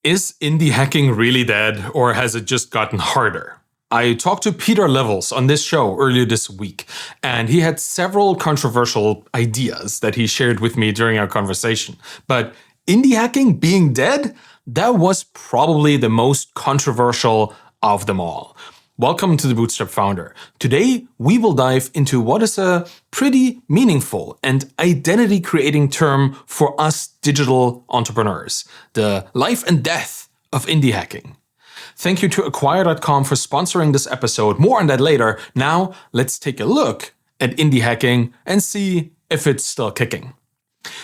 Is indie hacking really dead, or has it just gotten harder? I talked to Pieter Levels on this show earlier this week, and he had several controversial ideas that he shared with me during our conversation. But indie hacking being dead? That was probably the most controversial of them all. Welcome to the Bootstrap Founder. Today, we will dive into what is a pretty meaningful and identity-creating term for us digital entrepreneurs, the life and death of indie hacking. Thank you to Acquire.com for sponsoring this episode. More on that later. Now, let's take a look at indie hacking and see if it's still kicking.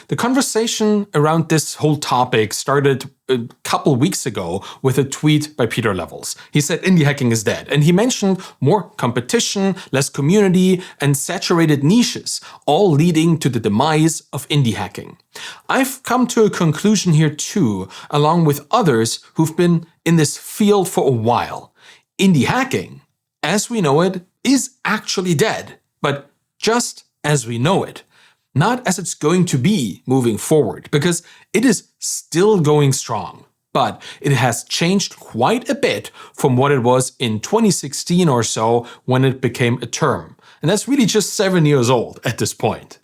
The conversation around this whole topic started a couple weeks ago with a tweet by Pieter Levels. He said indie hacking is dead, and he mentioned more competition, less community, and saturated niches, all leading to the demise of indie hacking. I've come to a conclusion here too, along with others who've been in this field for a while. Indie hacking, as we know it, is actually dead, but just as we know it. Not as it's going to be moving forward, because it is still going strong. But it has changed quite a bit from what it was in 2016 or so when it became a term. And that's really just 7 years old at this point.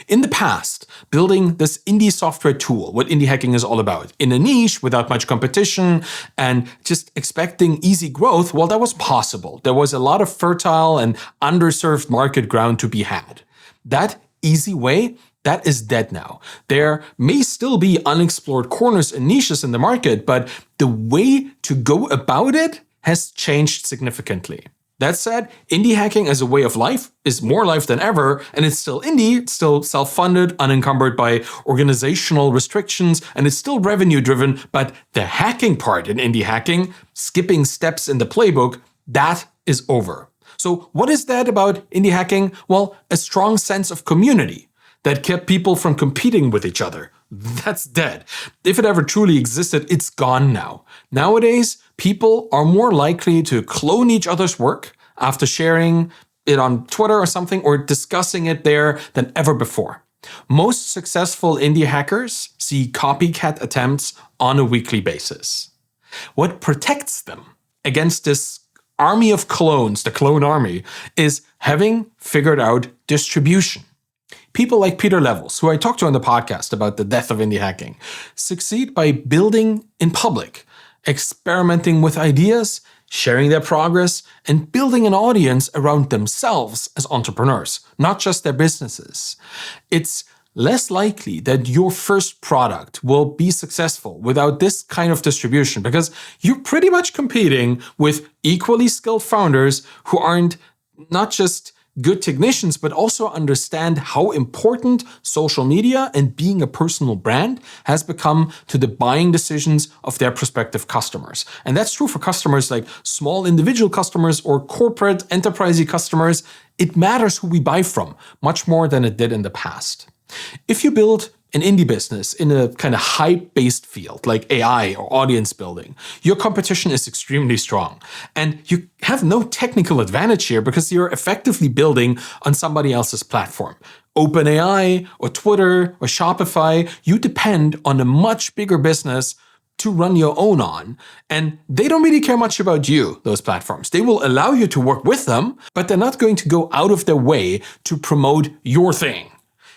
In the past, building this indie software tool, what indie hacking is all about, in a niche without much competition and just expecting easy growth, well, that was possible. There was a lot of fertile and underserved market ground to be had. That easy way, that is dead now. There may still be unexplored corners and niches in the market, but the way to go about it has changed significantly. That said, indie hacking as a way of life is more life than ever, and it's still indie, it's still self-funded, unencumbered by organizational restrictions, and it's still revenue-driven, but the hacking part in indie hacking, skipping steps in the playbook, that is over. So what is that about indie hacking? Well, a strong sense of community that kept people from competing with each other. That's dead. If it ever truly existed, it's gone now. Nowadays, people are more likely to clone each other's work after sharing it on Twitter or something, or discussing it there than ever before. Most successful indie hackers see copycat attempts on a weekly basis. What protects them against this army of clones, the clone army, is having figured out distribution. People like Pieter Levels, who I talked to on the podcast about the death of indie hacking, succeed by building in public, experimenting with ideas, sharing their progress, and building an audience around themselves as entrepreneurs, not just their businesses. It's less likely that your first product will be successful without this kind of distribution, because you're pretty much competing with equally skilled founders who aren't not just good technicians, but also understand how important social media and being a personal brand has become to the buying decisions of their prospective customers. And that's true for customers like small individual customers or corporate enterprisey customers. It matters who we buy from much more than it did in the past. If you build an indie business in a kind of hype-based field like AI or audience building, your competition is extremely strong. And you have no technical advantage here because you're effectively building on somebody else's platform. OpenAI or Twitter or Shopify, you depend on a much bigger business to run your own on. And they don't really care much about you, those platforms. They will allow you to work with them, but they're not going to go out of their way to promote your thing.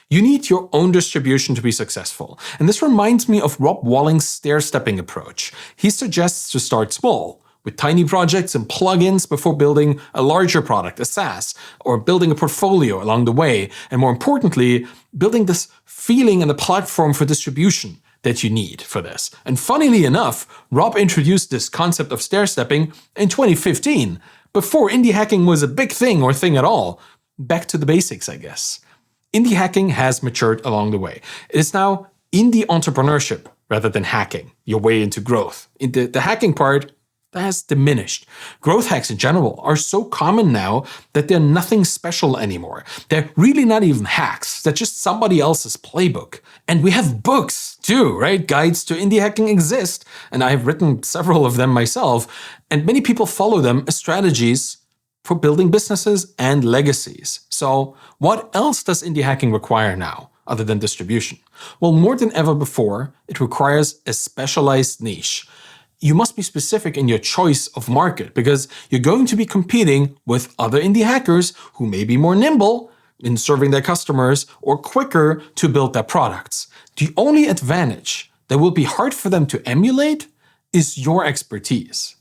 You need your own distribution to be successful. And this reminds me of Rob Walling's stair-stepping approach. He suggests to start small, with tiny projects and plugins before building a larger product, a SaaS, or building a portfolio along the way. And more importantly, building this feeling and a platform for distribution that you need for this. And funnily enough, Rob introduced this concept of stair-stepping in 2015, before indie hacking was a big thing or thing at all. Back to the basics, I guess. Indie hacking has matured along the way. It is now indie entrepreneurship rather than hacking your way into growth. The hacking part, that has diminished. Growth hacks in general are so common now that they're nothing special anymore. They're really not even hacks. They're just somebody else's playbook. And we have books too, right? Guides to indie hacking exist, and I have written several of them myself, and many people follow them as strategies for building businesses and legacies. So what else does indie hacking require now, other than distribution? Well, more than ever before, it requires a specialized niche. you must be specific in your choice of market because you're going to be competing with other indie hackers who may be more nimble in serving their customers or quicker to build their products. The only advantage that will be hard for them to emulate is your expertise.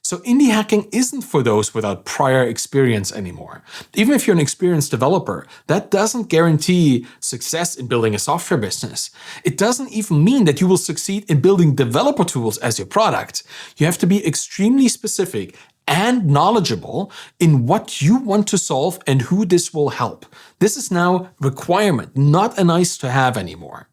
So indie hacking isn't for those without prior experience anymore. Even if you're an experienced developer, that doesn't guarantee success in building a software business. It doesn't even mean that you will succeed in building developer tools as your product. You have to be extremely specific and knowledgeable in what you want to solve and who this will help. This is now a requirement, not a nice to have anymore.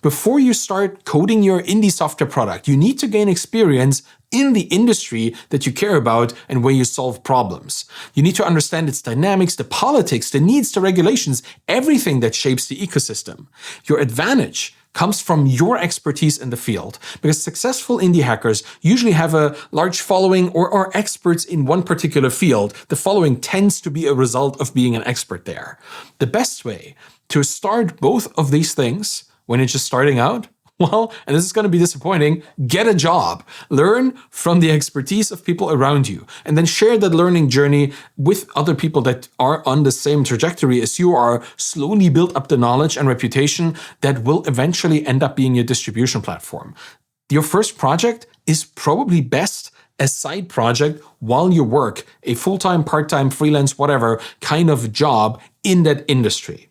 Before you start coding your indie software product, you need to gain experience in the industry that you care about and where you solve problems. You need to understand its dynamics, the politics, the needs, the regulations, everything that shapes the ecosystem. Your advantage comes from your expertise in the field, because successful indie hackers usually have a large following or are experts in one particular field. The following tends to be a result of being an expert there. The best way to start both of these things when you're just starting out, well, and this is going to be disappointing, get a job. Learn from the expertise of people around you, and then share that learning journey with other people that are on the same trajectory as you are. Slowly build up the knowledge and reputation that will eventually end up being your distribution platform. Your first project is probably best a side project while you work a full-time, part-time, freelance, whatever kind of job in that industry.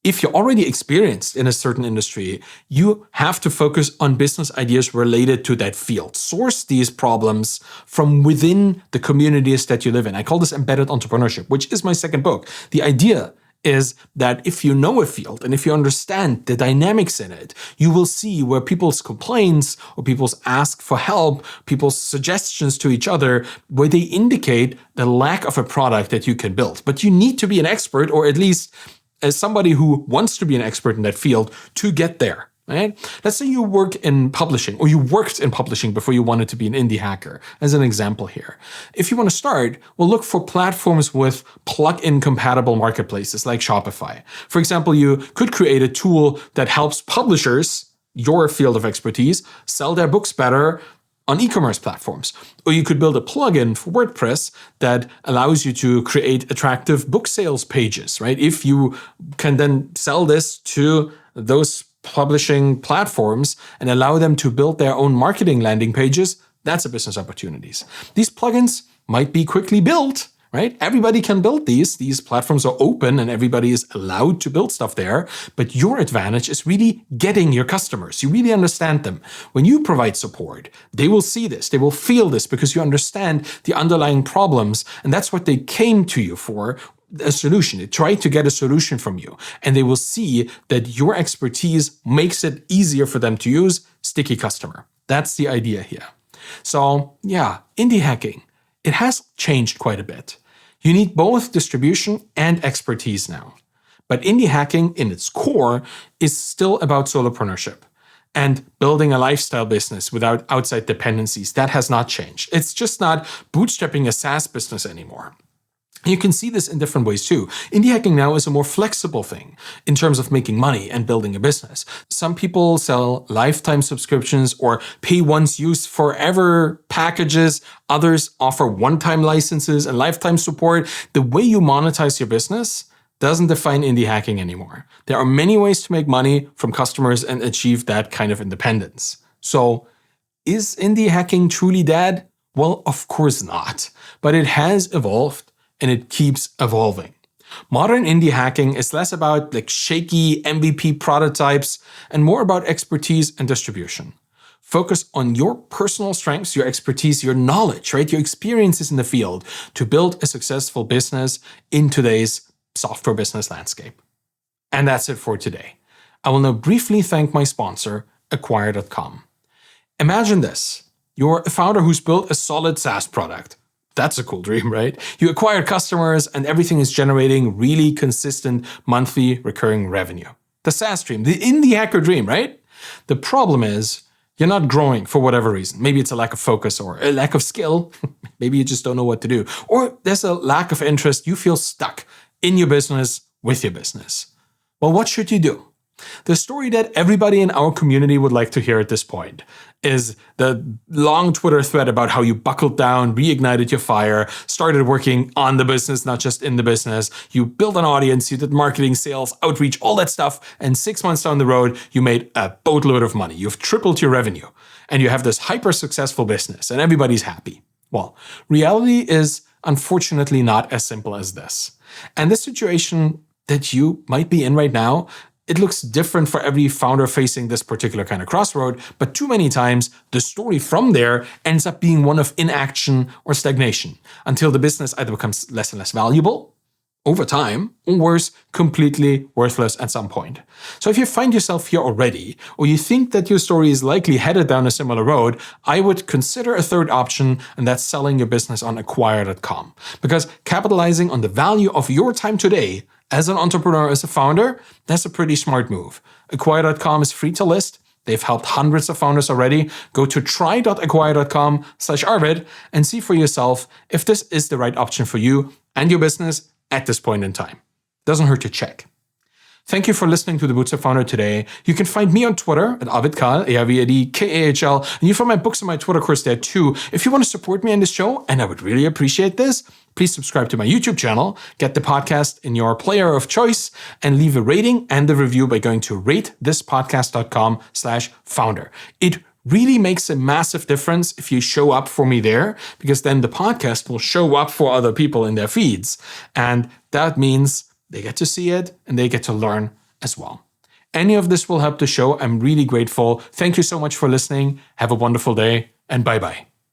If you're already experienced in a certain industry, you have to focus on business ideas related to that field. Source these problems from within the communities that you live in. I call this embedded entrepreneurship, which is my second book. The idea is that if you know a field and if you understand the dynamics in it, you will see where people's complaints or people's ask for help, people's suggestions to each other, where they indicate the lack of a product that you can build. But you need to be an expert, or at least as somebody who wants to be an expert in that field, to get there. Right? Let's say you work in publishing, or you worked in publishing before you wanted to be an indie hacker, as an example here. If you want to start, well, look for platforms with plug-in compatible marketplaces like Shopify. For example, you could create a tool that helps publishers, your field of expertise, sell their books better on e-commerce platforms. Or you could build a plugin for WordPress that allows you to create attractive book sales pages, right? If you can then sell this to those publishing platforms and allow them to build their own marketing landing pages, that's a business opportunities. These plugins might be quickly built, right? Everybody can build these. These platforms are open and everybody is allowed to build stuff there. But your advantage is really getting your customers. You really understand them. When you provide support, they will see this. They will feel this because you understand the underlying problems. And that's what they came to you for, a solution. They try to get a solution from you. And they will see that your expertise makes it easier for them to use. Sticky customer. That's the idea here. So yeah, indie hacking. It has changed quite a bit. You need both distribution and expertise now. But indie hacking in its core is still about solopreneurship and building a lifestyle business without outside dependencies. That has not changed. It's just not bootstrapping a SaaS business anymore. You can see this in different ways too. Indie hacking now is a more flexible thing in terms of making money and building a business. Some people sell lifetime subscriptions or pay once use forever packages. Others offer one-time licenses and lifetime support. The way you monetize your business doesn't define indie hacking anymore. There are many ways to make money from customers and achieve that kind of independence. So, is indie hacking truly dead? Well, of course not. But it has evolved. And it keeps evolving. Modern indie hacking is less about shaky MVP prototypes and more about expertise and distribution. Focus on your personal strengths, your expertise, your knowledge, right? Your experiences in the field to build a successful business in today's software business landscape. And that's it for today. I will now briefly thank my sponsor, Acquire.com. Imagine this. You're a founder who's built a solid SaaS product. That's a cool dream, right? You acquire customers and everything is generating really consistent monthly recurring revenue. The SaaS dream, the indie hacker dream, right? The problem is you're not growing for whatever reason. Maybe it's a lack of focus or a lack of skill. Maybe you just don't know what to do. Or there's a lack of interest. You feel stuck in your business with your business. Well, what should you do? The story that everybody in our community would like to hear at this point is the long Twitter thread about how you buckled down, reignited your fire, started working on the business, not just in the business. You built an audience, you did marketing, sales, outreach, all that stuff. And 6 months down the road, you made a boatload of money. You've tripled your revenue and you have this hyper successful business and everybody's happy. Well, reality is unfortunately not as simple as this. And this situation that you might be in right now, it looks different for every founder facing this particular kind of crossroad, but too many times the story from there ends up being one of inaction or stagnation until the business either becomes less and less valuable over time, or worse, completely worthless at some point. So if you find yourself here already, or you think that your story is likely headed down a similar road, I would consider a third option, and that's selling your business on acquire.com. Because capitalizing on the value of your time today as an entrepreneur, as a founder, that's a pretty smart move. Acquire.com is free to list. They've helped hundreds of founders already. Go to try.acquire.com/Arvid and see for yourself if this is the right option for you and your business at this point in time. Doesn't hurt to check. Thank you for listening to The Bootstrap Founder today. You can find me on Twitter at AvidKahl, ARVIDKAHL, and you find my books on my Twitter course there too. If you want to support me on this show, and I would really appreciate this, please subscribe to my YouTube channel, get the podcast in your player of choice, and leave a rating and a review by going to ratethispodcast.com/founder. It really makes a massive difference if you show up for me there, because then the podcast will show up for other people in their feeds. And that means they get to see it and they get to learn as well. Any of this will help the show. I'm really grateful. Thank you so much for listening. Have a wonderful day and bye-bye.